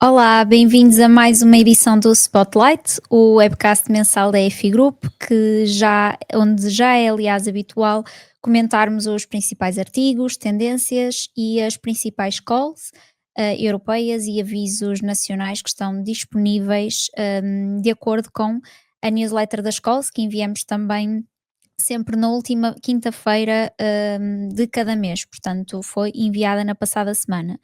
Olá, bem-vindos a mais uma edição do Spotlight, o webcast mensal da EFI Group, onde já é aliás habitual comentarmos os principais artigos, tendências e as principais calls europeias e avisos nacionais que estão disponíveis de acordo com a newsletter das calls, que enviamos também sempre na última quinta-feira de cada mês, portanto foi enviada na passada semana.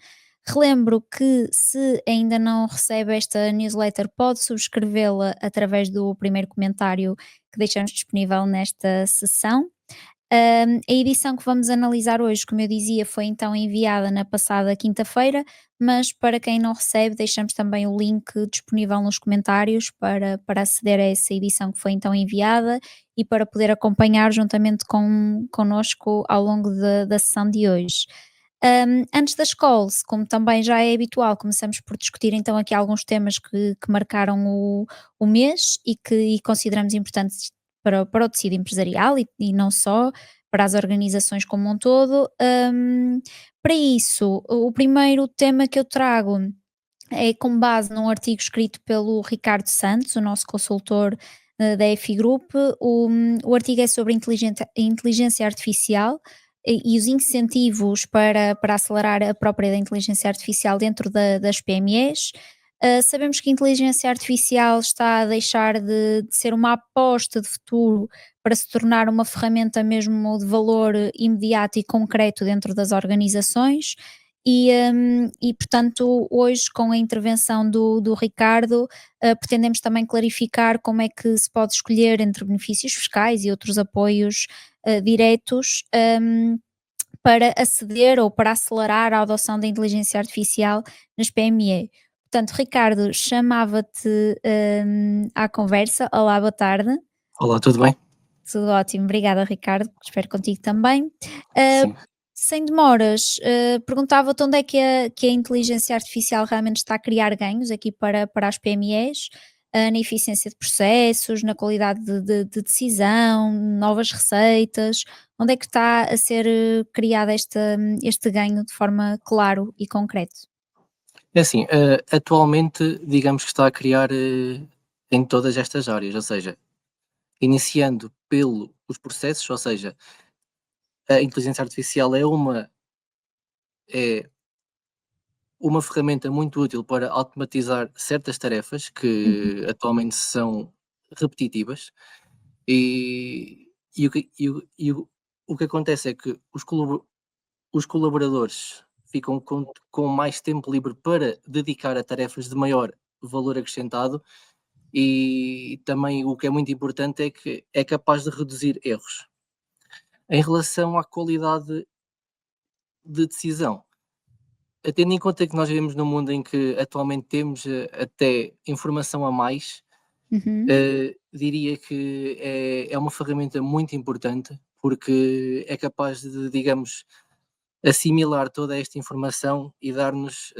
Relembro que se ainda não recebe esta newsletter, pode subscrevê-la através do primeiro comentário que deixamos disponível nesta sessão. A edição que vamos analisar hoje, como eu dizia, foi então enviada na passada quinta-feira, mas para quem não recebe, deixamos também o link disponível nos comentários para aceder a essa edição que foi então enviada e para poder acompanhar juntamente connosco ao longo da sessão de hoje. Antes das calls, como também já é habitual, começamos por discutir então aqui alguns temas que marcaram o mês e consideramos importantes para o tecido empresarial e não só, para as organizações como um todo. Para isso, o primeiro tema que eu trago é com base num artigo escrito pelo Ricardo Santos, o nosso consultor da EFI Group. O artigo é sobre inteligência artificial e os incentivos para acelerar a própria da inteligência artificial dentro das PMEs. Sabemos que a inteligência artificial está a deixar de ser uma aposta de futuro para se tornar uma ferramenta mesmo de valor imediato e concreto dentro das organizações. E portanto, hoje, com a intervenção do Ricardo, pretendemos também clarificar como é que se pode escolher entre benefícios fiscais e outros apoios diretos, para aceder ou para acelerar a adoção da inteligência artificial nas PME. Portanto, Ricardo, chamava-te à conversa. Olá, boa tarde. Olá, tudo bem? Tudo ótimo, obrigada Ricardo, espero contigo também. Ah, Sim. Sem demoras, perguntava-te onde é que a inteligência artificial realmente está a criar ganhos aqui para as PMEs, na eficiência de processos, na qualidade de decisão, novas receitas, onde é que está a ser criado este ganho de forma claro e concreto? É assim, atualmente, digamos que está a criar em todas estas áreas, ou seja, iniciando pelos processos, ou seja, a inteligência artificial é uma ferramenta muito útil para automatizar certas tarefas Uhum, que atualmente são repetitivas e, o, que, o que acontece é que os colaboradores ficam com mais tempo livre para dedicar a tarefas de maior valor acrescentado e também o que é muito importante é que é capaz de reduzir erros. Em relação à qualidade de decisão, tendo em conta que nós vivemos num mundo em que atualmente temos até informação a mais, uhum. diria que é uma ferramenta muito importante porque é capaz de, digamos, assimilar toda esta informação e dar-nos,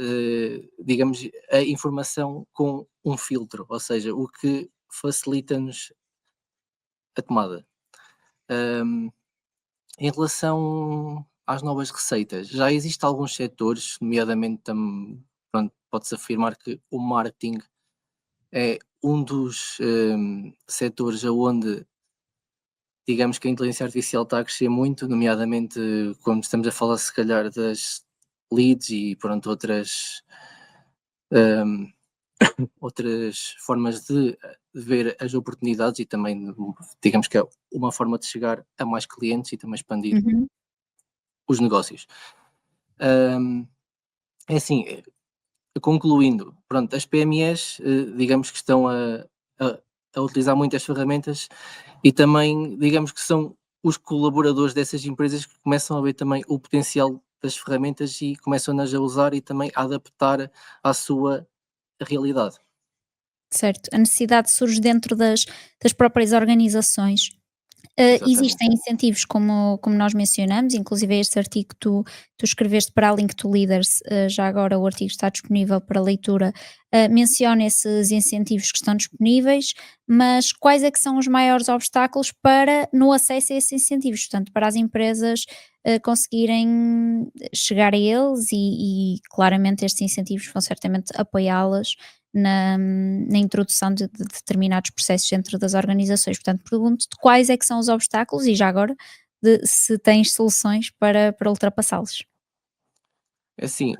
digamos, a informação com um filtro, ou seja, o que facilita-nos a tomada. Hum, Em relação às novas receitas, já existem alguns setores, nomeadamente, pronto, pode-se afirmar que o marketing é um dos setores onde, digamos que a inteligência artificial está a crescer muito, nomeadamente quando estamos a falar, se calhar, das leads e pronto, hum, outras formas de ver as oportunidades e também, digamos que é uma forma de chegar a mais clientes e também expandir Uhum. os negócios. Hum, É assim, concluindo, pronto, as PMEs, digamos que estão a, a utilizar muitas ferramentas e também, digamos que são os colaboradores dessas empresas que começam a ver também o potencial das ferramentas e começam-nas a usar e também a adaptar à sua realidade. Certo, a necessidade surge dentro das próprias organizações. Exatamente. Existem incentivos como nós mencionamos, inclusive este artigo que tu escreveste para a Link to Leaders, já agora o artigo está disponível para leitura, menciona esses incentivos que estão disponíveis, mas quais é que são os maiores obstáculos para no acesso a esses incentivos? Portanto, para as empresas, conseguirem chegar a eles e claramente estes incentivos vão certamente apoiá-las na introdução de determinados processos dentro das organizações. Portanto, pergunto-te quais é que são os obstáculos e já agora se tens soluções para ultrapassá-los. É assim,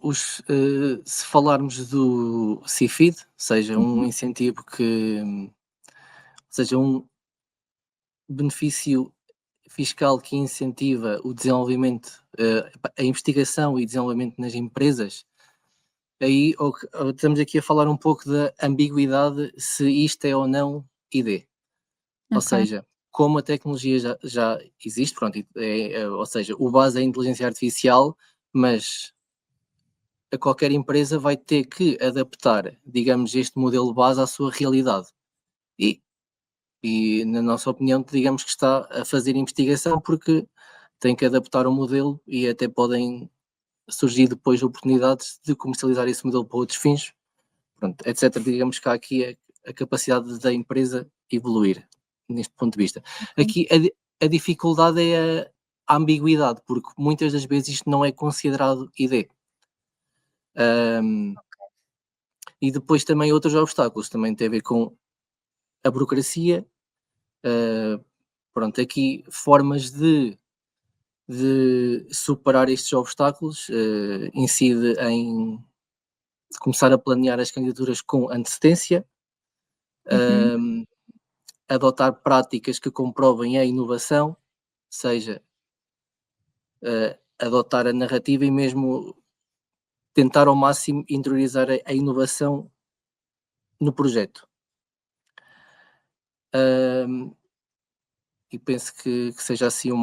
se falarmos do CIFID, seja um Uhum, incentivo seja um benefício fiscal que incentiva o desenvolvimento, a investigação e desenvolvimento nas empresas, aí estamos aqui a falar um pouco da ambiguidade se isto é ou não ID. Ou ok. seja, como a tecnologia já existe, pronto, ou seja, o base é a inteligência artificial, mas a qualquer empresa vai ter que adaptar, digamos, este modelo base à sua realidade. E, e na nossa opinião, digamos que está a fazer investigação porque tem que adaptar o modelo e até podem surgir depois oportunidades de comercializar esse modelo para outros fins, pronto, etc. Digamos que há aqui a capacidade da empresa evoluir neste ponto de vista. Ok. Aqui a dificuldade é a ambiguidade, porque muitas das vezes isto não é considerado ID. Ahm, e depois também outros obstáculos, também tem a ver com a burocracia, ah, pronto, aqui formas de superar estes obstáculos, incide em começar a planear as candidaturas com antecedência, Uhum. hum, adotar práticas que comprovem a inovação, seja adotar a narrativa e mesmo tentar ao máximo interiorizar a inovação no projeto. Hum, e penso que seja assim o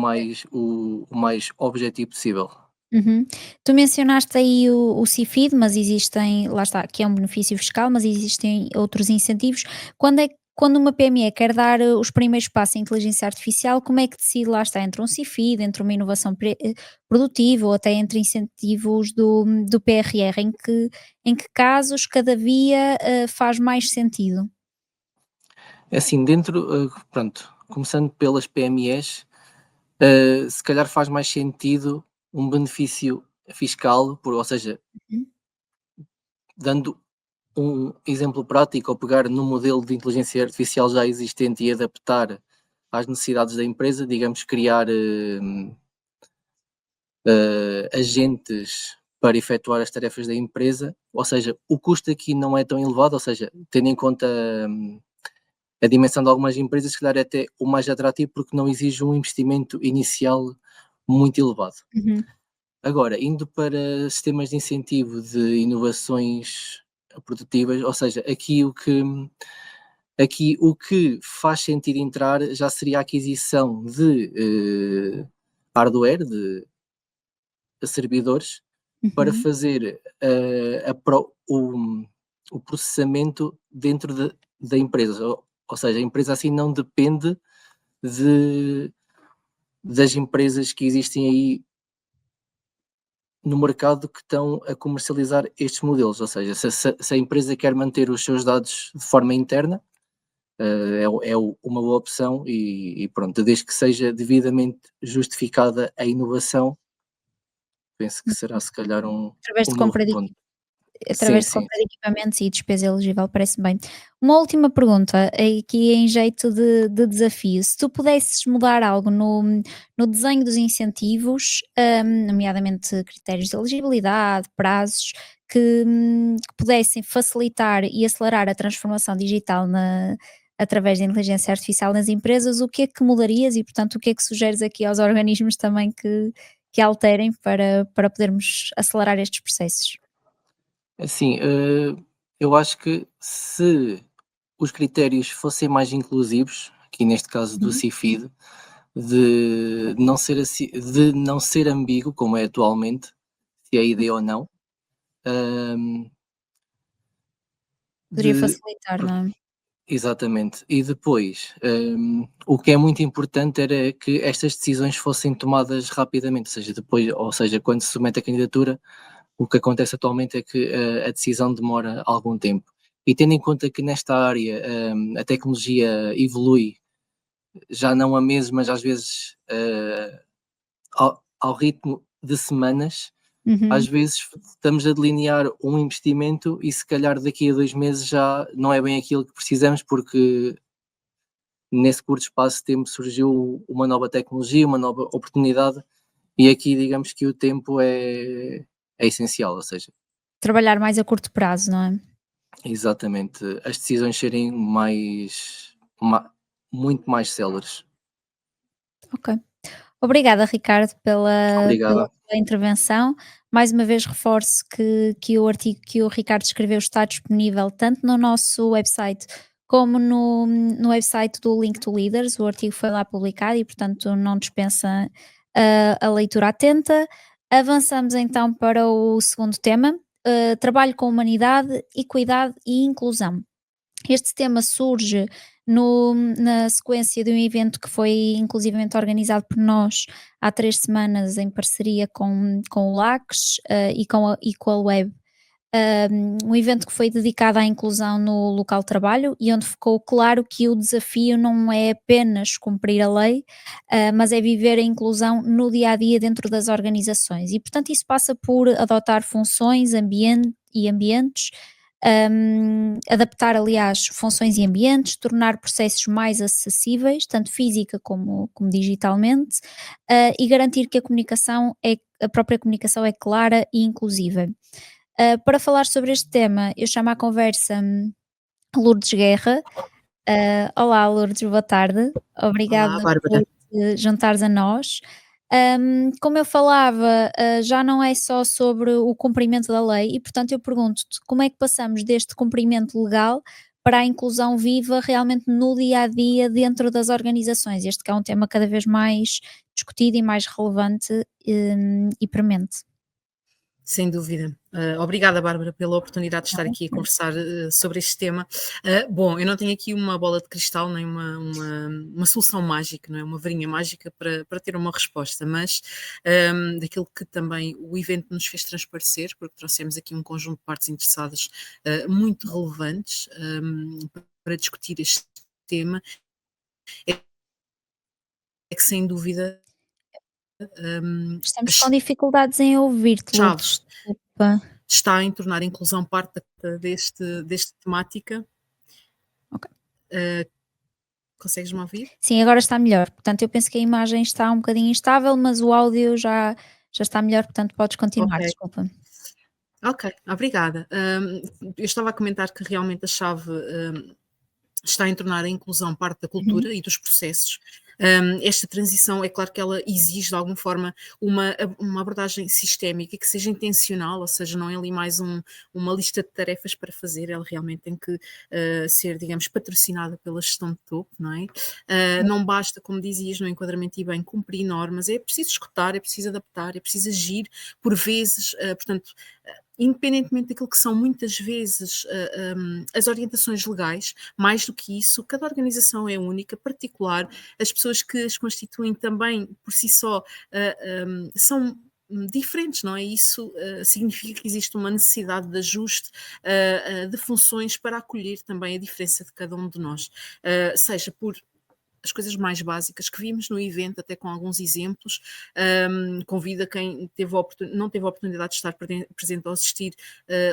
mais objetivo possível. Uhum. Tu mencionaste aí o CIFID, mas existem, lá está, que é um benefício fiscal, mas existem outros incentivos. Quando uma PME quer dar os primeiros passos em inteligência artificial, como é que decide, lá está, entre um CIFID, entre uma inovação produtiva ou até entre incentivos do PRR? Em que casos cada via faz mais sentido? É assim, pronto, começando pelas PMEs, se calhar faz mais sentido um benefício fiscal, ou seja, Uhum. dando um exemplo prático, ou pegar no modelo de inteligência artificial já existente e adaptar às necessidades da empresa, digamos, criar agentes para efetuar as tarefas da empresa, ou seja, o custo aqui não é tão elevado, ou seja, tendo em conta a dimensão de algumas empresas, se calhar é até o mais atrativo porque não exige um investimento inicial muito elevado. Uhum. Agora, indo para sistemas de incentivo de inovações produtivas, ou seja, aqui o que faz sentido entrar já seria a aquisição de hardware, de servidores, para Uhum. fazer o processamento dentro da empresa. Ou seja, a empresa assim não depende de, das empresas que existem aí no mercado que estão a comercializar estes modelos. Ou seja, se a empresa quer manter os seus dados de forma interna, uma boa opção e pronto, desde que seja devidamente justificada a inovação, penso que será se calhar Através um de novo compra de ponto. Sim, Através de sim. compra de equipamentos e despesa elegível, parece bem. Uma última pergunta, aqui em jeito de desafio. Se tu pudesses mudar algo no desenho dos incentivos, nomeadamente critérios de elegibilidade, prazos, que pudessem facilitar e acelerar a transformação digital através da inteligência artificial nas empresas, o que é que mudarias e, portanto, o que é que sugeres aqui aos organismos também que alterem para podermos acelerar estes processos? Assim, eu acho que se os critérios fossem mais inclusivos, aqui neste caso do Uhum. CIFID, de não ser ambíguo, como é atualmente, se é ideia ou não, hum, Poderia de facilitar, não é? exatamente. E depois, o que é muito importante era que estas decisões fossem tomadas rapidamente, ou seja, quando se submete a candidatura, o que acontece atualmente é que a decisão demora algum tempo. E tendo em conta que nesta área, a tecnologia evolui, já não a meses, mas às vezes, ao ritmo de semanas, às Uhum. vezes estamos a delinear um investimento e se calhar daqui a 2 meses já não é bem aquilo que precisamos, porque nesse curto espaço de tempo surgiu uma nova tecnologia, uma nova oportunidade, e aqui digamos que o tempo é essencial, ou seja, Trabalhar mais a curto prazo, não é? exatamente, as decisões serem ma muito mais céleres. Ok. Obrigada, Ricardo, pela Obrigada. tua intervenção. Mais uma vez reforço que o artigo que o Ricardo escreveu está disponível tanto no nosso website como no website do Link to Leaders. O artigo foi lá publicado e, portanto, não dispensa a leitura atenta. Avançamos então para o segundo tema: trabalho com humanidade, equidade e inclusão. Este tema surge na sequência de um evento que foi inclusivamente organizado por nós há 3 semanas em parceria com o LACS, e com a Equal Web. Um evento que foi dedicado à inclusão no local de trabalho e onde ficou claro que o desafio não é apenas cumprir a lei, mas é viver a inclusão no dia a dia dentro das organizações. E, portanto, isso passa por adotar funções, ambientes, adaptar, aliás, funções e ambientes, tornar processos mais acessíveis, tanto física como digitalmente, e garantir que a própria comunicação é clara e inclusiva. Para falar sobre este tema, eu chamo à conversa Lourdes Guerra. Olá, Lourdes, boa tarde. Olá, Obrigada por Bárbara. te juntares a nós. Como eu falava, já não é só sobre o cumprimento da lei e, portanto, eu pergunto-te como é que passamos deste cumprimento legal para a inclusão viva realmente no dia a dia dentro das organizações? Este que é um tema cada vez mais discutido e mais relevante, e premente. Sem dúvida. Obrigada, Bárbara, pela oportunidade de estar aqui a conversar sobre este tema. Bom, eu não tenho aqui uma bola de cristal nem uma solução mágica, não é? Uma varinha mágica para ter uma resposta, mas daquilo que também o evento nos fez transparecer, porque trouxemos aqui um conjunto de partes interessadas muito relevantes para discutir este tema, é que sem dúvida Estamos com a dificuldades em ouvir-te, chave Lourdes, desculpa. está em tornar a inclusão parte deste temática. Ok. Consegues-me ouvir? Sim, agora está melhor. Portanto, eu penso que a imagem está um bocadinho instável, mas o áudio já está melhor, portanto podes Ok, continuar, desculpa. ok, obrigada. Eu estava a comentar que realmente a chave está em tornar a inclusão parte da Uhum. cultura e dos processos. Esta transição, é claro que ela exige de alguma forma uma abordagem sistémica que seja intencional, ou seja, não é ali mais uma lista de tarefas para fazer, ela realmente tem que ser, digamos, patrocinada pela gestão de topo, não é? Não basta, como dizias, no enquadramento e bem, cumprir normas, é preciso escutar, é preciso adaptar, é preciso agir, por vezes, portanto, independentemente daquilo que são muitas vezes as orientações legais, mais do que isso, cada organização é única, particular, as pessoas que as constituem também por si só são diferentes, não é? Isso significa que existe uma necessidade de ajuste de funções para acolher também a diferença de cada um de nós, seja por as coisas mais básicas que vimos no evento, até com alguns exemplos. Convido a quem não teve a oportunidade de estar presente ou assistir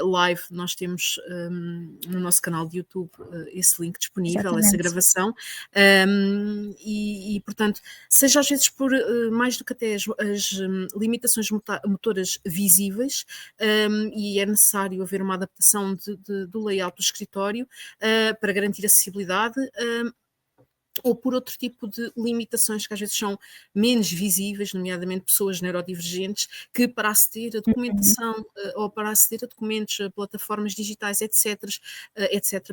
live, nós temos no nosso canal de YouTube esse link disponível, essa Exatamente. gravação. Portanto, seja às vezes por mais do que até as limitações motoras visíveis, e é necessário haver uma adaptação do layout do escritório para garantir acessibilidade. ou por outro tipo de limitações que às vezes são menos visíveis, nomeadamente pessoas neurodivergentes, que para aceder a Uhum. documentação ou para aceder a documentos, a plataformas digitais, etc.,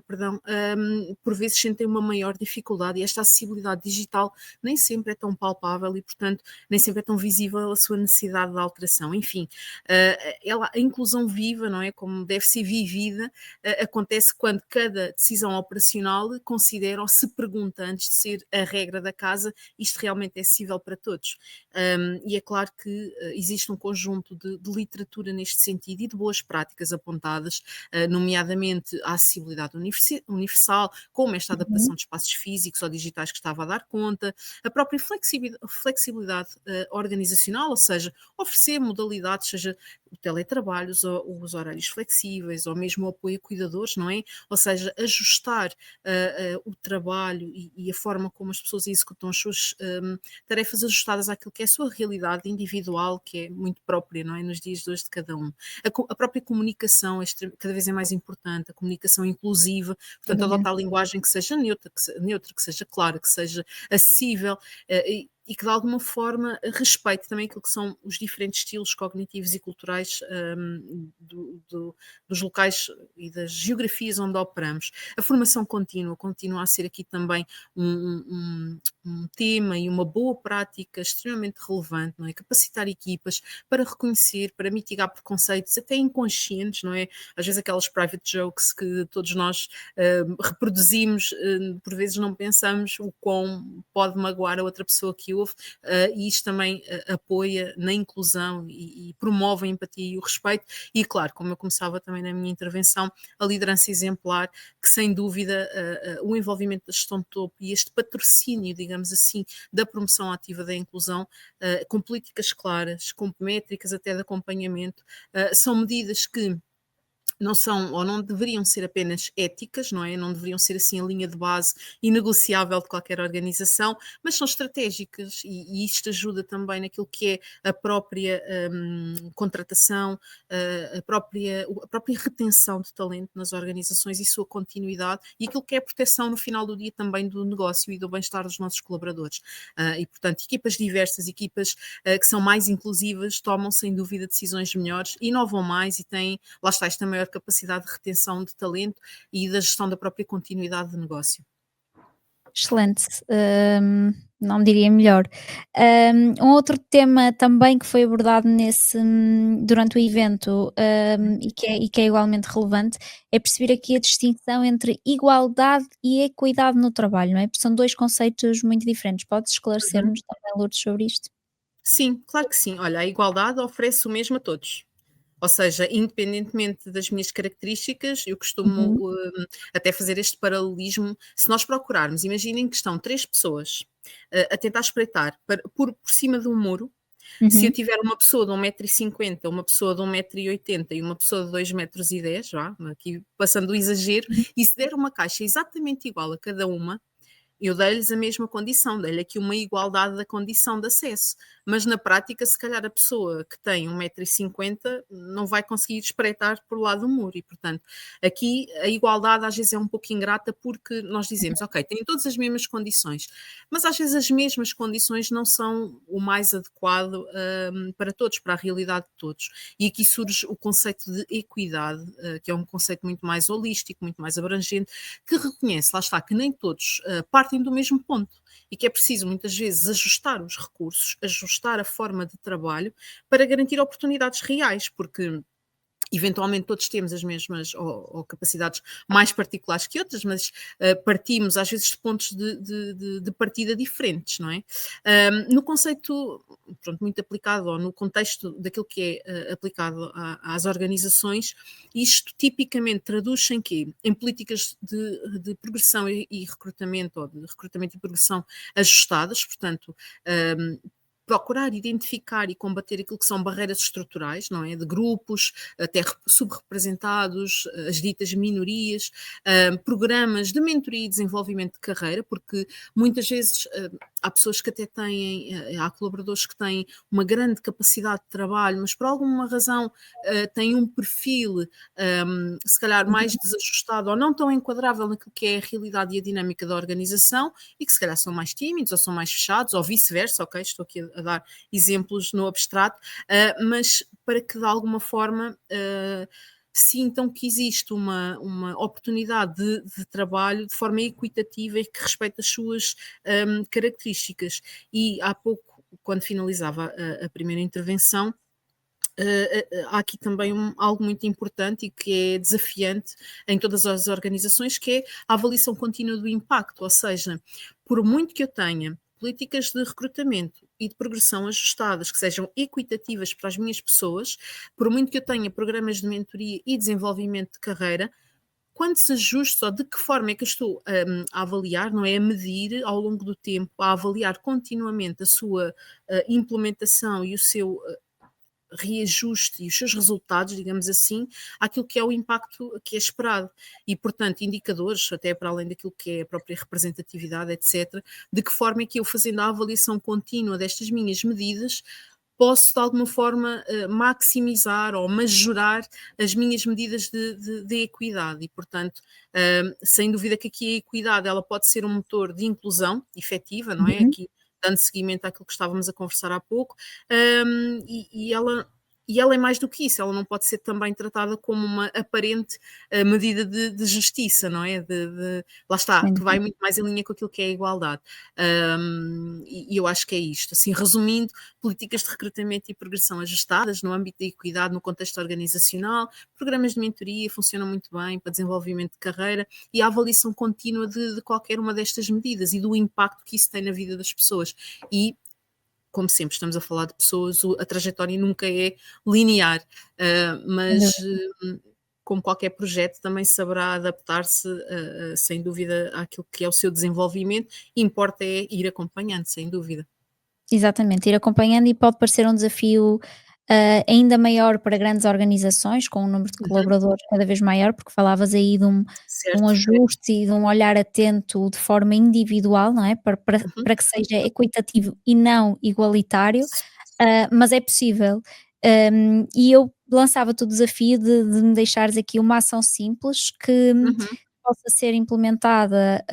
perdão, por vezes sentem uma maior dificuldade, e esta acessibilidade digital nem sempre é tão palpável e, portanto, nem sempre é tão visível a sua necessidade de alteração. Enfim, a inclusão viva, não é? Como deve ser vivida, acontece quando cada decisão operacional considera ou se pergunta antes de ser a regra da casa, isto realmente é acessível para todos. E é claro que existe um conjunto de literatura neste sentido e de boas práticas apontadas, nomeadamente a acessibilidade universal, como esta adaptação Uhum. de espaços físicos ou digitais que estava a dar conta, a própria flexibilidade organizacional, ou seja, oferecer modalidades, seja o teletrabalho, os horários flexíveis, ou mesmo o apoio a cuidadores, não é? Ou seja, ajustar o trabalho e a forma como as pessoas executam as suas tarefas ajustadas àquilo que é a sua realidade individual, que é muito própria, não é? Nos dias de hoje de cada um. A própria comunicação cada vez é mais importante, a comunicação inclusiva, Sem portanto, dúvida. adotar linguagem que seja neutra, que seja clara, que seja acessível, e que de alguma forma respeite também aquilo que são os diferentes estilos cognitivos e culturais dos locais e das geografias onde operamos. A formação contínua continua a ser aqui também um tema e uma boa prática extremamente relevante, não é? Capacitar equipas para reconhecer, para mitigar preconceitos, até inconscientes, não é? Às vezes aquelas private jokes que todos nós reproduzimos, por vezes não pensamos o quão pode magoar a outra pessoa que ouve, e isto também apoia na inclusão e promove a empatia e o respeito, e claro, como eu começava também na minha intervenção, a liderança exemplar, que sem dúvida o envolvimento da gestão de topo e este patrocínio, digamos assim, da promoção ativa da inclusão, com políticas claras, com métricas até de acompanhamento, são medidas que não são ou não deveriam ser apenas éticas, não é? Não deveriam ser assim a linha de base inegociável de qualquer organização, mas são estratégicas, e isto ajuda também naquilo que é a própria contratação, a própria retenção de talento nas organizações e sua continuidade, e aquilo que é a proteção no final do dia também do negócio e do bem-estar dos nossos colaboradores. E portanto, equipas diversas, equipas que são mais inclusivas, tomam sem dúvida decisões melhores, inovam mais e têm, lá está, esta maior capacidade de retenção de talento e da gestão da própria continuidade de negócio. Excelente, não diria melhor. Um outro tema também que foi abordado durante o evento, e que é igualmente relevante, é perceber aqui a distinção entre igualdade e equidade no trabalho, não é? Porque são 2 conceitos muito diferentes. Podes Uhum. esclarecer-nos também, Lourdes, sobre isto? Sim, claro que sim. Olha, a igualdade oferece o mesmo a todos. Ou seja, independentemente das minhas características, eu costumo Uhum, até fazer este paralelismo. Se nós procurarmos, imaginem que estão três pessoas a tentar espreitar por cima de um muro. Se eu uhum, tiver uma pessoa de 1,50 m, uma pessoa de 1,80 m e uma pessoa de 2,10 m, vá, aqui passando o exagero, uhum. e se der uma caixa exatamente igual a cada uma, eu dei-lhes a mesma condição, dei-lhe aqui uma igualdade da condição de acesso, mas na prática, se calhar a pessoa que tem 1,50 m não vai conseguir espreitar por lá do muro, e portanto, aqui a igualdade às vezes é um pouco ingrata, porque nós dizemos, ok, têm todas as mesmas condições, mas às vezes as mesmas condições não são o mais adequado para todos, para a realidade de todos. E aqui surge o conceito de equidade, que é um conceito muito mais holístico, muito mais abrangente, que reconhece, lá está, que nem todos partem do mesmo ponto, e que é preciso muitas vezes ajustar os recursos, ajustar a forma de trabalho para garantir oportunidades reais, porque eventualmente todos temos as mesmas ou capacidades mais particulares que outras, mas partimos às vezes de pontos de partida diferentes, não é? No conceito, pronto, muito aplicado, ou no contexto daquilo que é aplicado às organizações, isto tipicamente traduz-se em quê? Em políticas de progressão e recrutamento, ou de recrutamento e progressão ajustadas, portanto, um, procurar identificar e combater aquilo que são barreiras estruturais, não é? De grupos, até subrepresentados, as ditas minorias, programas de mentoria e desenvolvimento de carreira, porque muitas vezes há pessoas que até têm, há colaboradores que têm uma grande capacidade de trabalho, mas por alguma razão têm um perfil se calhar mais desajustado ou não tão enquadrável naquilo que é a realidade e a dinâmica da organização e que se calhar são mais tímidos ou são mais fechados ou vice-versa, ok? Estou aqui a dar exemplos no abstrato, mas para que de alguma forma sintam que existe uma oportunidade de trabalho de forma equitativa e que respeita as suas características. E há pouco, quando finalizava a primeira intervenção, há aqui também algo muito importante e que é desafiante em todas as organizações, que é a avaliação contínua do impacto, ou seja, por muito que eu tenha políticas de recrutamento e de progressão ajustadas, que sejam equitativas para as minhas pessoas, por muito que eu tenha programas de mentoria e desenvolvimento de carreira, quantos ajustes ou de que forma é que eu estou a avaliar, não é? A medir ao longo do tempo, a avaliar continuamente a sua implementação e o seu reajuste e os seus resultados, digamos assim, àquilo que é o impacto que é esperado. E, portanto, indicadores, até para além daquilo que é a própria representatividade, etc., de que forma é que eu, fazendo a avaliação contínua destas minhas medidas, posso, de alguma forma, maximizar ou majorar as minhas medidas de equidade. E, portanto, sem dúvida que aqui a equidade ela pode ser um motor de inclusão efetiva, não é? Uhum. Aqui dando seguimento àquilo que estávamos a conversar há pouco, e ela é mais do que isso, ela não pode ser também tratada como uma aparente medida de justiça, não é? Lá está, Sem que vai dúvida. muito mais em linha com aquilo que é a igualdade. E eu acho que é isto. Assim, resumindo, políticas de recrutamento e progressão ajustadas no âmbito da equidade, no contexto organizacional, programas de mentoria funcionam muito bem para desenvolvimento de carreira e a avaliação contínua de qualquer uma destas medidas e do impacto que isso tem na vida das pessoas. E, como sempre, estamos a falar de pessoas, a trajetória nunca é linear, Sem mas dúvida. como qualquer projeto também saberá adaptar-se, sem dúvida, àquilo que é o seu desenvolvimento, importa é ir acompanhando, sem dúvida. Exatamente, ir acompanhando e pode parecer um desafio, ainda maior para grandes organizações, com um número de Uhum, colaboradores cada vez maior, porque falavas aí de um certo, ajuste e de um olhar atento de forma individual, não é? uhum, Para que seja equitativo e não igualitário, mas é possível. E eu lançava-te o desafio de me deixares aqui uma ação simples que uhum, possa ser implementada,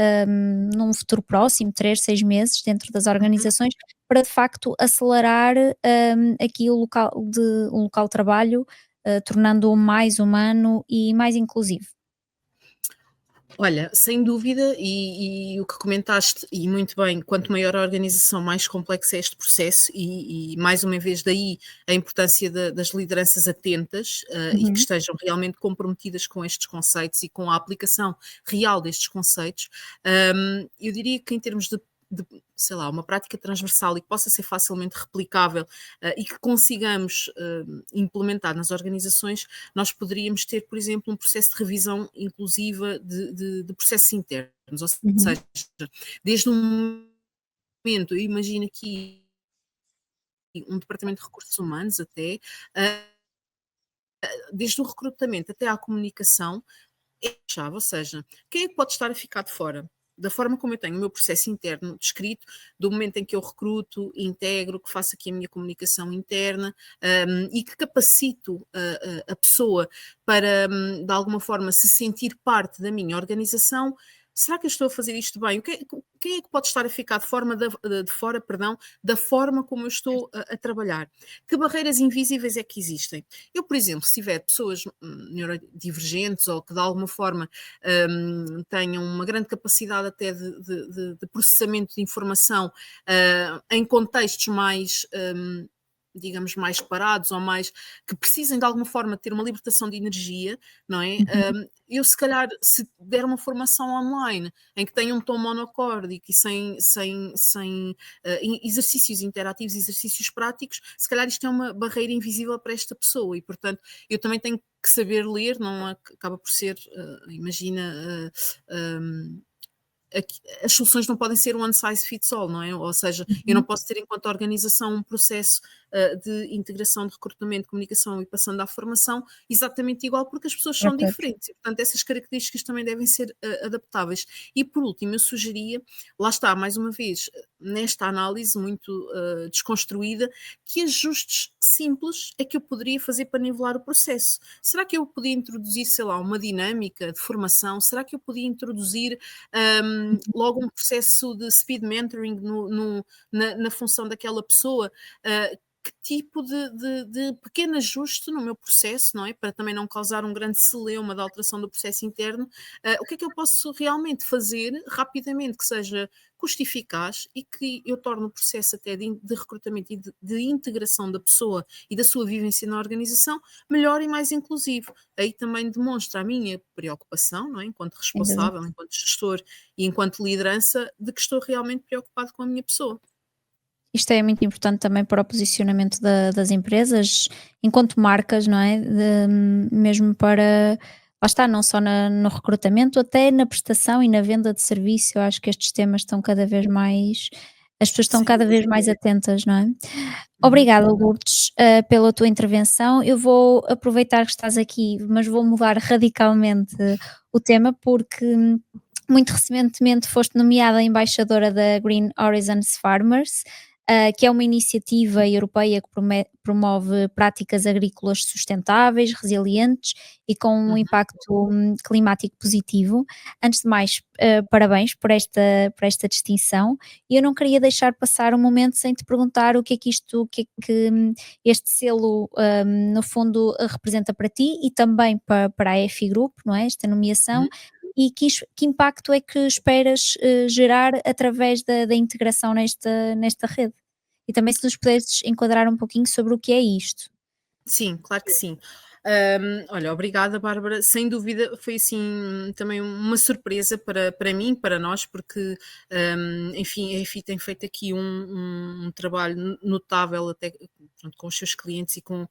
num futuro próximo, 3, 6 meses, dentro das uhum. organizações, para de facto acelerar, aqui o local de trabalho, tornando-o mais humano e mais inclusivo. Olha, sem dúvida, e o que comentaste, e muito bem, quanto maior a organização, mais complexo é este processo, e mais uma vez daí a importância das lideranças atentas e que Uhum, estejam realmente comprometidas com estes conceitos e com a aplicação real destes conceitos. Eu diria que em termos de, sei lá, uma prática transversal e que possa ser facilmente replicável e que consigamos implementar nas organizações, nós poderíamos ter, por exemplo, um processo de revisão inclusiva de processos internos, ou uhum, seja, desde um momento, eu imagino aqui um departamento de recursos humanos até, desde o recrutamento até à comunicação, é chave, ou seja, quem é que pode estar a ficar de fora? Da forma como eu tenho o meu processo interno descrito, do momento em que eu recruto, integro, que faço aqui a minha comunicação interna e que capacito a pessoa para, de alguma forma, se sentir parte da minha organização. Será que eu estou a fazer isto bem? Quem é que pode estar a ficar de fora, perdão, da forma como eu estou a trabalhar? Que barreiras invisíveis é que existem? Eu, por exemplo, se tiver pessoas neurodivergentes ou que de alguma forma tenham uma grande capacidade até de processamento de informação em contextos mais, digamos, mais parados ou mais que precisem de alguma forma ter uma libertação de energia, não é? uhum, Eu se calhar, se der uma formação online em que tenha um tom monocórdico e sem exercícios interativos, exercícios práticos, se calhar isto é uma barreira invisível para esta pessoa e, portanto, eu também tenho que saber ler, não acaba por ser, imagina, as soluções não podem ser one size fits all, não é? Ou seja, eu não uhum, posso ter enquanto organização um processo de integração de recrutamento, comunicação e passando à formação exatamente igual, porque as pessoas para são todos. diferentes e, portanto, essas características também devem ser adaptáveis. E, por último, eu sugeria, lá está, mais uma vez, nesta análise muito desconstruída, que ajustes simples é que eu poderia fazer para nivelar o processo. Será que eu podia introduzir, sei lá, uma dinâmica de formação? Será que eu podia introduzir logo um processo de speed mentoring na função daquela pessoa? Que tipo de pequeno ajuste no meu processo, não é? Para também não causar um grande celeuma da alteração do processo interno, o que é que eu posso realmente fazer rapidamente que seja custo eficaz e que eu torne o processo até de recrutamento e de integração da pessoa e da sua vivência na organização melhor e mais inclusivo. Aí também demonstra a minha preocupação, não é? Enquanto Sem dúvida. responsável, enquanto gestor e enquanto liderança, de que estou realmente preocupado com a minha pessoa. Isto é muito importante também para o posicionamento das empresas, enquanto marcas, não é? Mesmo para, lá está, não só no recrutamento, até na prestação e na venda de serviço. Eu acho que estes temas estão cada vez mais, as pessoas estão Sem cada vez dúvida. mais atentas, não é? Uhum. Obrigada, Lourdes, pela tua intervenção. Eu vou aproveitar que estás aqui, mas vou mudar radicalmente o tema, porque muito recentemente foste nomeada embaixadora da Green Horizons Farmers, que é uma iniciativa europeia que promove práticas agrícolas sustentáveis, resilientes e com um Uhum. impacto climático positivo. Antes de mais, parabéns por esta distinção. E eu não queria deixar passar um momento sem te perguntar o que é que isto, o que é que este selo, no fundo, representa para ti e também para a EFI Group, não é? Esta nomeação, Uhum. e que impacto é que esperas gerar através da integração nesta rede? E também se nos puderes enquadrar um pouquinho sobre o que é isto. Sim, claro que sim. Olha, obrigada, Bárbara. Sem dúvida foi assim também uma surpresa para mim, para nós, porque enfim, a EFI tem feito aqui um trabalho notável até pronto, com os seus clientes e com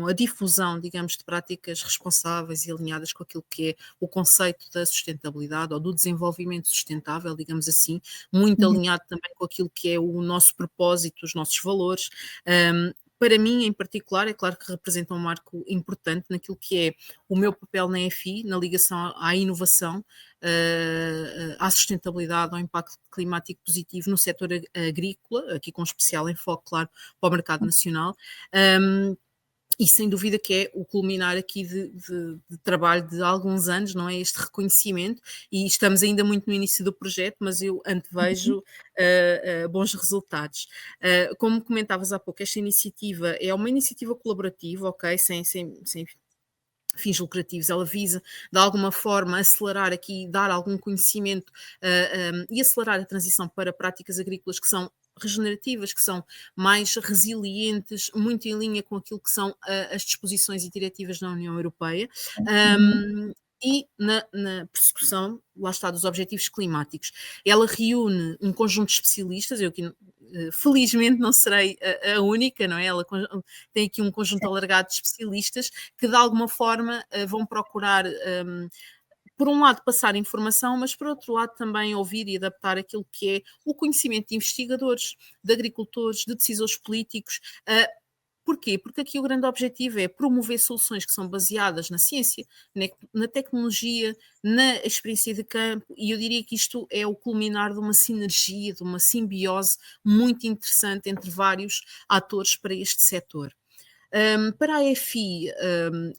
a difusão, digamos, de práticas responsáveis e alinhadas com aquilo que é o conceito da sustentabilidade ou do desenvolvimento sustentável, digamos assim, muito Uhum, alinhado também com aquilo que é o nosso propósito, os nossos valores. Para mim, em particular, é claro que representa um marco importante naquilo que é o meu papel na EFI, na ligação à inovação, à sustentabilidade, ao impacto climático positivo no setor agrícola, aqui com especial enfoque, claro, para o mercado nacional. Um, e sem dúvida que é o culminar aqui de trabalho de alguns anos, não é? Este reconhecimento, e estamos ainda muito no início do projeto, mas eu uhum, antevejo bons resultados. Como comentavas há pouco, esta iniciativa é uma iniciativa colaborativa, ok? Sem fins lucrativos, ela visa de alguma forma acelerar aqui, dar algum conhecimento e acelerar a transição para práticas agrícolas que são regenerativas, que são mais resilientes, muito em linha com aquilo que são as disposições e diretivas da União Europeia. uhum. E na persecução, lá está, dos objetivos climáticos. Ela reúne um conjunto de especialistas, eu aqui felizmente não serei a única, não é? Ela tem aqui um conjunto alargado de especialistas que de alguma forma vão procurar, por um lado, passar informação, mas por outro lado também ouvir e adaptar aquilo que é o conhecimento de investigadores, de agricultores, de decisores políticos. Porquê? Porque aqui o grande objetivo é promover soluções que são baseadas na ciência, na tecnologia, na experiência de campo, e eu diria que isto é o culminar de uma sinergia, de uma simbiose muito interessante entre vários atores para este setor. Para a EFI,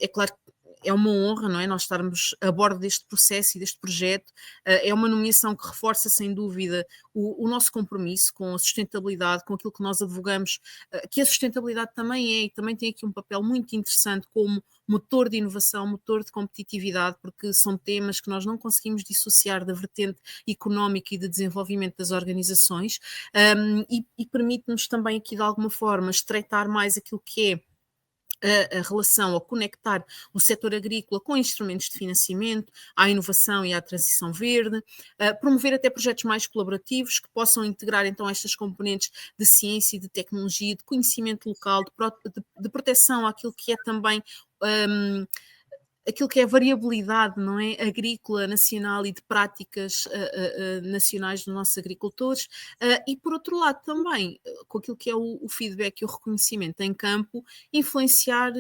é claro que é uma honra, não é? Nós estarmos a bordo deste processo e deste projeto. É uma nomeação que reforça, sem dúvida, o nosso compromisso com a sustentabilidade, com aquilo que nós advogamos, que a sustentabilidade também é, e também tem aqui um papel muito interessante como motor de inovação, motor de competitividade, porque são temas que nós não conseguimos dissociar da vertente económica e de desenvolvimento das organizações, e permite-nos também aqui, de alguma forma, estreitar mais aquilo que é a relação ou conectar o setor agrícola com instrumentos de financiamento, à inovação e à transição verde, promover até projetos mais colaborativos que possam integrar então estas componentes de ciência e de tecnologia, de conhecimento local, de proteção àquilo que é também hum, aquilo que é a variabilidade, não é, agrícola nacional e de práticas nacionais dos nossos agricultores, e por outro lado também, com aquilo que é o feedback e o reconhecimento em campo, influenciar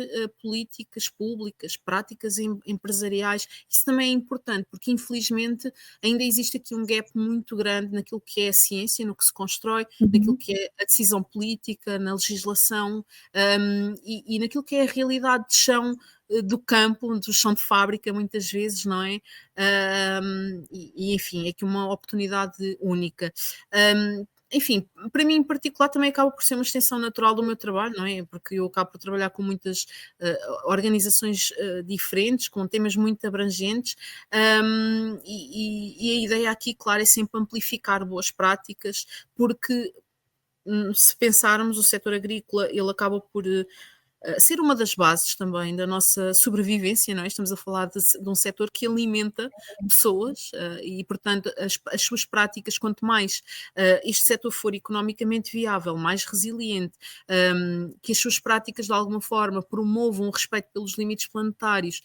políticas públicas, práticas empresariais. Isso também é importante, porque infelizmente ainda existe aqui um gap muito grande naquilo que é a ciência, no que se constrói, naquilo que é a decisão política, na legislação, e naquilo que é a realidade de chão do campo, do chão de fábrica, muitas vezes, não é? Enfim, é aqui uma oportunidade única. Enfim, para mim em particular também acaba por ser uma extensão natural do meu trabalho, não é? Porque eu acabo por trabalhar com muitas organizações diferentes, com temas muito abrangentes, e a ideia aqui, claro, é sempre amplificar boas práticas, porque se pensarmos, o setor agrícola, ele acaba por ser uma das bases também da nossa sobrevivência, não é? Estamos a falar de um setor que alimenta pessoas e, portanto, as suas práticas, quanto mais este setor for economicamente viável, mais resiliente, que as suas práticas de alguma forma promovam o respeito pelos limites planetários,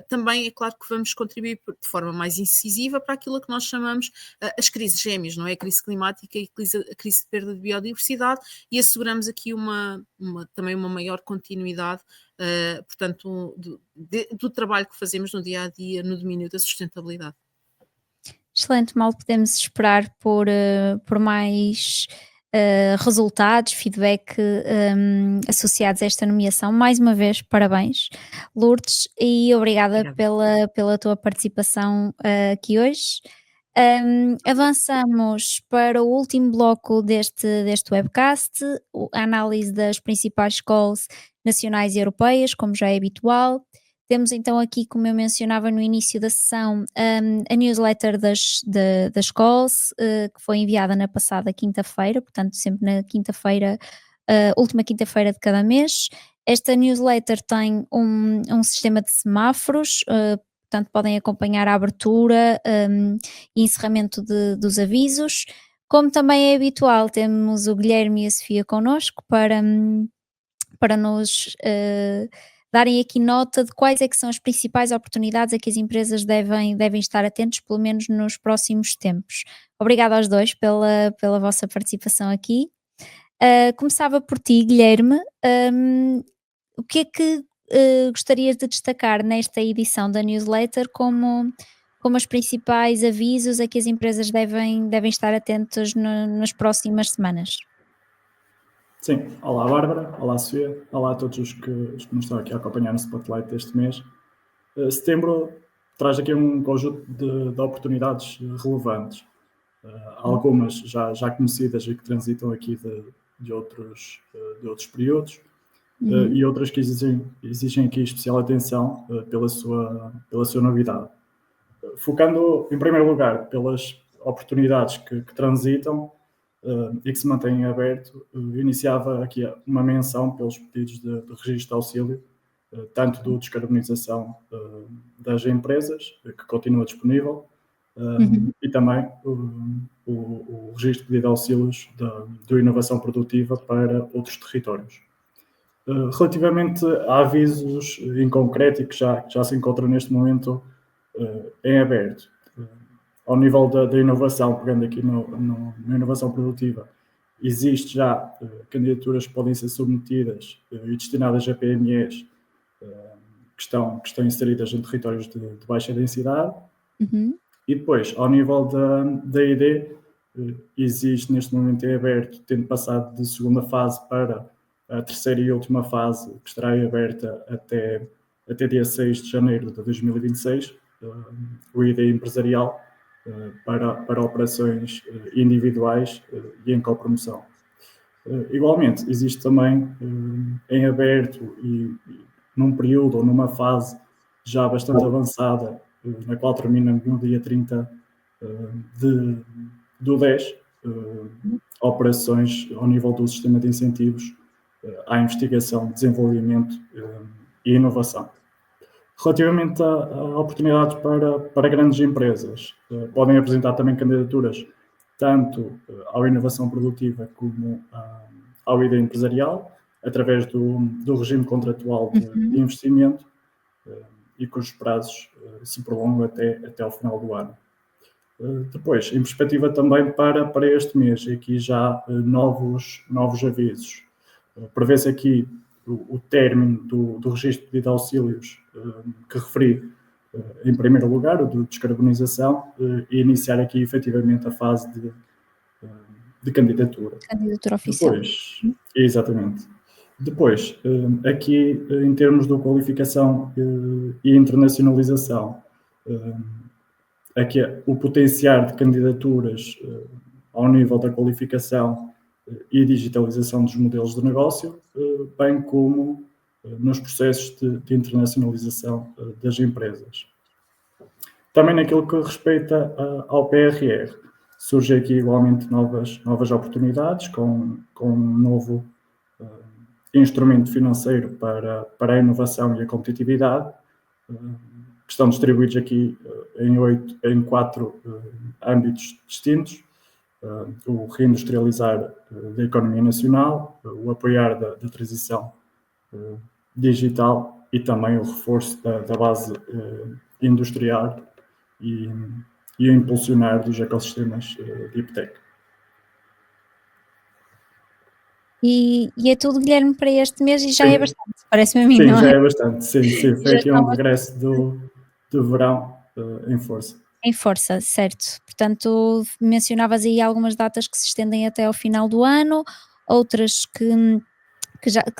também é claro que vamos contribuir de forma mais incisiva para aquilo que nós chamamos as crises gêmeas, não é? A crise climática e a crise de perda de biodiversidade, e asseguramos aqui também uma maior continuidade, portanto, do trabalho que fazemos no dia a dia no domínio da sustentabilidade. Excelente, mal podemos esperar por mais resultados, feedback associados a esta nomeação. Mais uma vez, parabéns, Lourdes, e obrigada pela tua participação aqui hoje. Avançamos para o último bloco deste webcast, a análise das principais calls nacionais e europeias, como já é habitual. Temos então aqui, como eu mencionava no início da sessão, a newsletter das calls, que foi enviada na passada quinta-feira, portanto sempre na quinta-feira, última quinta-feira de cada mês. Esta newsletter tem um sistema de semáforos, portanto podem acompanhar a abertura e encerramento dos avisos. Como também é habitual, temos o Guilherme e a Sofia connosco para nos darem aqui nota de quais é que são as principais oportunidades a que as empresas devem estar atentos, pelo menos nos próximos tempos. Obrigada aos dois pela vossa participação aqui. Começava por ti, Guilherme. O que é que gostarias de destacar nesta edição da newsletter como os principais avisos a que as empresas devem estar atentas nas próximas semanas? Sim, olá Bárbara, olá Sofia, olá a todos os que nos estão aqui a acompanhar no Spotlight deste mês. Setembro traz aqui um conjunto de oportunidades relevantes, algumas já conhecidas e que transitam aqui de outros períodos, e outras que exigem aqui especial atenção pela sua novidade. Focando em primeiro lugar pelas oportunidades que transitam e que se mantém aberto, iniciava aqui uma menção pelos pedidos de registro de auxílio, tanto de descarbonização das empresas, que continua disponível, e também o registro de pedido de auxílios de inovação produtiva para outros territórios. Relativamente a avisos em concreto e que já se encontram neste momento em aberto, ao nível da inovação, pegando aqui na inovação produtiva, existe já candidaturas que podem ser submetidas e destinadas a PMEs que estão inseridas em territórios de baixa densidade. E depois, ao nível da ID, existe neste momento em aberto, tendo passado de segunda fase para a terceira e última fase, que estará aberta até dia 6 de janeiro de 2026, o ID empresarial, para operações individuais e em copromoção. Igualmente, existe também em aberto e num período ou numa fase já bastante avançada, na qual termina no dia 30 do 10, operações ao nível do sistema de incentivos à investigação, desenvolvimento e inovação. Relativamente a oportunidades para grandes empresas, podem apresentar também candidaturas tanto à inovação produtiva como ao ID empresarial, através do regime contratual de investimento, e cujos prazos se prolongam até ao final do ano. Depois, em perspectiva também para este mês, aqui já novos avisos. Prevê-se aqui o término do registro de pedido de auxílios que referi em primeiro lugar, o de descarbonização, e iniciar aqui efetivamente a fase de candidatura. Candidatura oficial. Depois, exatamente. Depois, aqui em termos de qualificação e internacionalização, aqui o potenciar de candidaturas ao nível da qualificação e digitalização dos modelos de negócio, bem como nos processos de internacionalização das empresas. Também naquilo que respeita ao PRR, surge aqui igualmente novas oportunidades com um novo instrumento financeiro para a inovação e a competitividade, que estão distribuídos aqui em 4 âmbitos distintos: o reindustrializar da economia nacional, o apoiar da transição digital e também o reforço da base industrial e o impulsionar dos ecossistemas Deep Tech. E é tudo, Guilherme, para este mês e já é bastante, parece-me a mim, sim, não é? Sim, já é bastante, sim. Foi aqui um regresso do verão em força. Em força, certo. Portanto, mencionavas aí algumas datas que se estendem até ao final do ano, outras que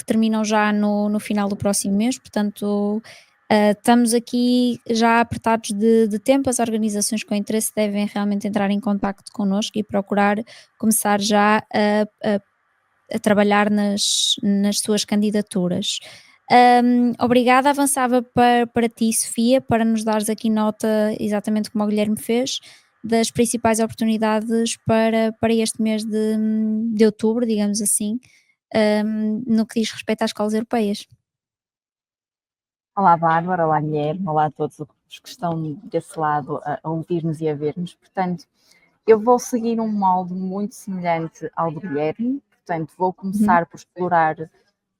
terminam já no final do próximo mês, portanto, estamos aqui já apertados de tempo. As organizações com interesse devem realmente entrar em contacto connosco e procurar começar já a trabalhar nas suas candidaturas. Obrigada, avançava para ti, Sofia, para nos dares aqui nota, exatamente como o Guilherme fez, das principais oportunidades para este mês de outubro, digamos assim, no que diz respeito às escolas europeias. Olá, Bárbara, olá, Guilherme, olá a todos os que estão desse lado a ouvir-nos e a ver-nos. Portanto, eu vou seguir um molde muito semelhante ao do Guilherme. Portanto, vou começar por explorar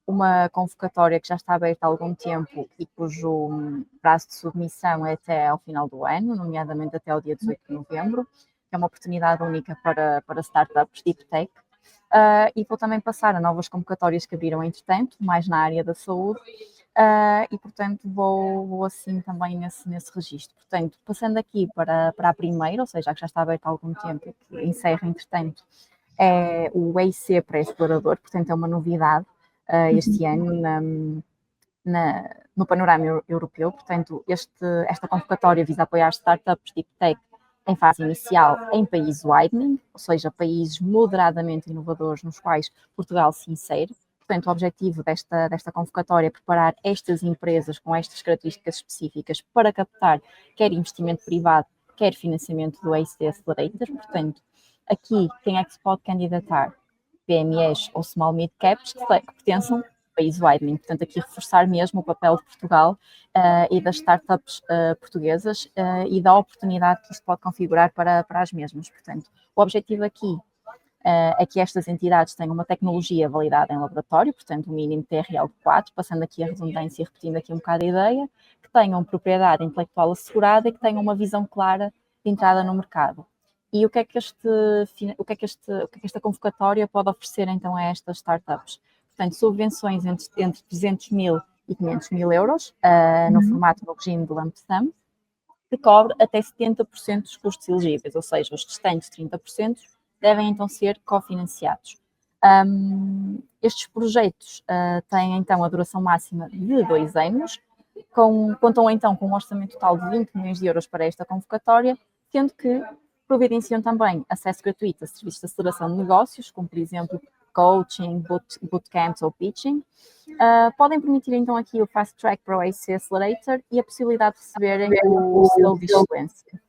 uma convocatória que já está aberta há algum tempo e cujo prazo de submissão é até ao final do ano, nomeadamente até ao dia 18 de novembro, que é uma oportunidade única para startups Deep Tech. E vou também passar a novas convocatórias que abriram entretanto, mais na área da saúde, e portanto vou assim também nesse registro. Portanto, passando aqui para a primeira, ou seja, que já está aberta há algum tempo e que encerra entretanto, é o EIC Pré-Explorador, portanto é uma novidade este ano no panorama europeu. Portanto, esta convocatória visa apoiar startups Deep Tech em fase inicial em países widening, ou seja, países moderadamente inovadores nos quais Portugal se insere. Portanto, o objetivo desta convocatória é preparar estas empresas com estas características específicas para captar quer investimento privado, quer financiamento do EIC Accelerator. Portanto, aqui quem é que se pode candidatar? PMEs ou Small Mid Caps que pertençam ao país widening. Portanto, aqui reforçar mesmo o papel de Portugal e das startups portuguesas e da oportunidade que isto pode configurar para as mesmas. Portanto, o objetivo aqui é que estas entidades tenham uma tecnologia validada em laboratório, portanto, um mínimo TRL de 4, passando aqui a redundância e repetindo aqui um bocado a ideia, que tenham propriedade intelectual assegurada e que tenham uma visão clara de entrada no mercado. E o que é que esta convocatória pode oferecer então a estas startups? Portanto, subvenções entre 300 mil e 500 mil euros, no formato do regime de lump sum, que cobre até 70% dos custos elegíveis, ou seja, os restantes 30% devem então ser cofinanciados. Estes projetos têm então a duração máxima de 2 anos, contam então com um orçamento total de 20 milhões de euros para esta convocatória, sendo que providenciam também acesso gratuito a serviços de aceleração de negócios, como por exemplo coaching, bootcamps ou pitching. Podem permitir então aqui o Fast Track para o EIC Accelerator e a possibilidade de receberem o selo de excelência.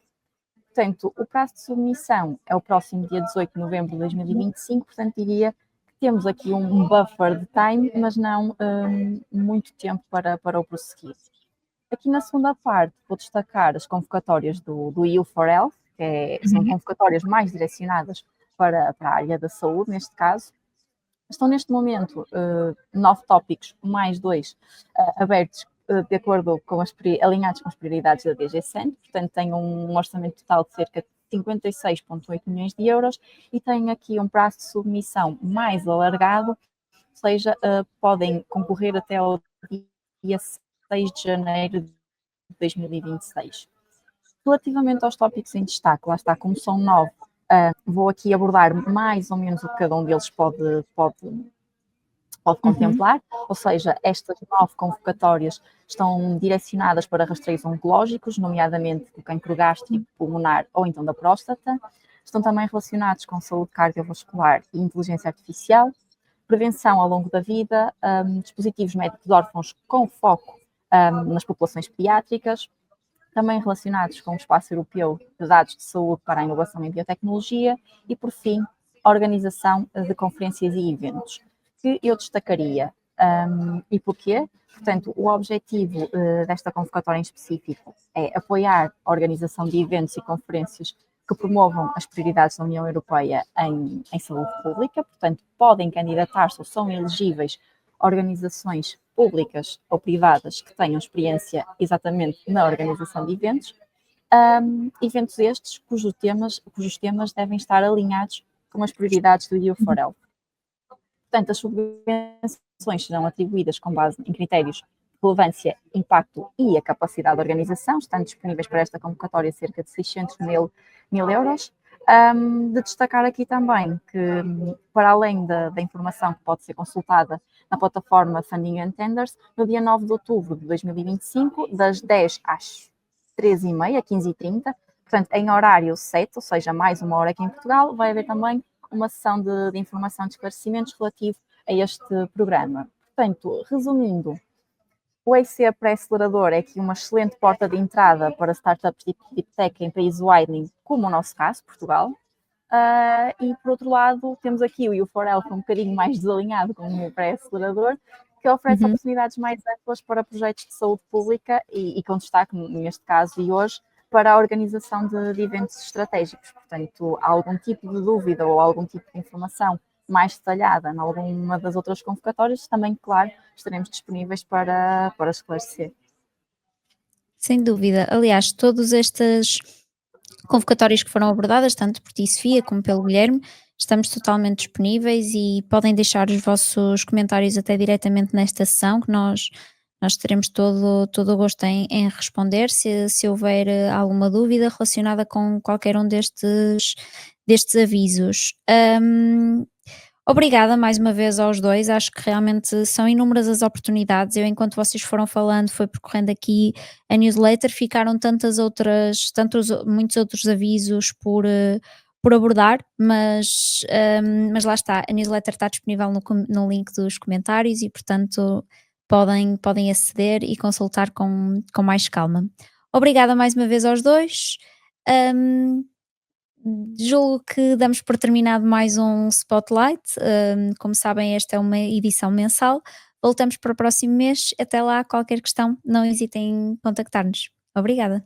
Portanto, o prazo de submissão é o próximo dia 18 de novembro de 2025, portanto diria que temos aqui um buffer de time, mas não muito tempo para o prosseguir. Aqui na segunda parte vou destacar as convocatórias do EU for Health, que são convocatórias mais direcionadas para a área da saúde, neste caso. Estão neste momento 9 tópicos, mais 2 abertos de acordo com alinhados com as prioridades da DGSEN, portanto tem um orçamento total de cerca de 56,8 milhões de euros e tem aqui um prazo de submissão mais alargado, ou seja, podem concorrer até ao dia 6 de janeiro de 2026. Relativamente aos tópicos em destaque, lá está, como são 9, vou aqui abordar mais ou menos o que cada um deles pode contemplar, ou seja, estas 9 convocatórias estão direcionadas para rastreios oncológicos, nomeadamente do cancro gástrico, pulmonar ou então da próstata. Estão também relacionados com saúde cardiovascular e inteligência artificial, prevenção ao longo da vida, dispositivos médicos órfãos com foco nas populações pediátricas, também relacionados com o Espaço Europeu de Dados de Saúde para a Inovação em Biotecnologia e, por fim, a organização de conferências e eventos, que eu destacaria. E porquê? Portanto, o objetivo desta convocatória em específico é apoiar a organização de eventos e conferências que promovam as prioridades da União Europeia em saúde pública, portanto, podem candidatar-se ou são elegíveis organizações públicas ou privadas que tenham experiência exatamente na organização de eventos, eventos estes cujos temas devem estar alinhados com as prioridades do EU4Health. Portanto, as subvenções serão atribuídas com base em critérios de relevância, impacto e a capacidade de organização. Estão disponíveis para esta convocatória cerca de 600 mil euros. De destacar aqui também que, para além da informação que pode ser consultada na plataforma Funding and Tenders, no dia 9 de outubro de 2025, das 10 às 13h30, 15h30, portanto, em horário 7, ou seja, mais uma hora aqui em Portugal, vai haver também uma sessão de informação de esclarecimentos relativo a este programa. Portanto, resumindo, o EIC Pré-Acelerador é aqui uma excelente porta de entrada para startups de deep tech em países widening, como o nosso caso, Portugal. E, por outro lado, temos aqui o EU4Health um bocadinho mais desalinhado como o Pré-Acelerador, que oferece oportunidades mais amplas para projetos de saúde pública e com destaque, neste caso e hoje, para a organização de eventos estratégicos. Portanto, há algum tipo de dúvida ou algum tipo de informação mais detalhada em alguma das outras convocatórias, também, claro, estaremos disponíveis para esclarecer. Sem dúvida. Aliás, todas estas convocatórias que foram abordadas, tanto por ti, Sofia, como pelo Guilherme, estamos totalmente disponíveis e podem deixar os vossos comentários até diretamente nesta sessão, que nós teremos todo o gosto em responder se houver alguma dúvida relacionada com qualquer um destes avisos. Obrigada mais uma vez aos dois, acho que realmente são inúmeras as oportunidades. Eu, enquanto vocês foram falando, foi percorrendo aqui a newsletter, ficaram muitos outros avisos por abordar, mas lá está, a newsletter está disponível no link dos comentários e, portanto, podem aceder e consultar com mais calma. Obrigada mais uma vez aos dois. Julgo que damos por terminado mais um Spotlight. Como sabem, esta é uma edição mensal. Voltamos para o próximo mês. Até lá, qualquer questão, não hesitem em contactar-nos. Obrigada.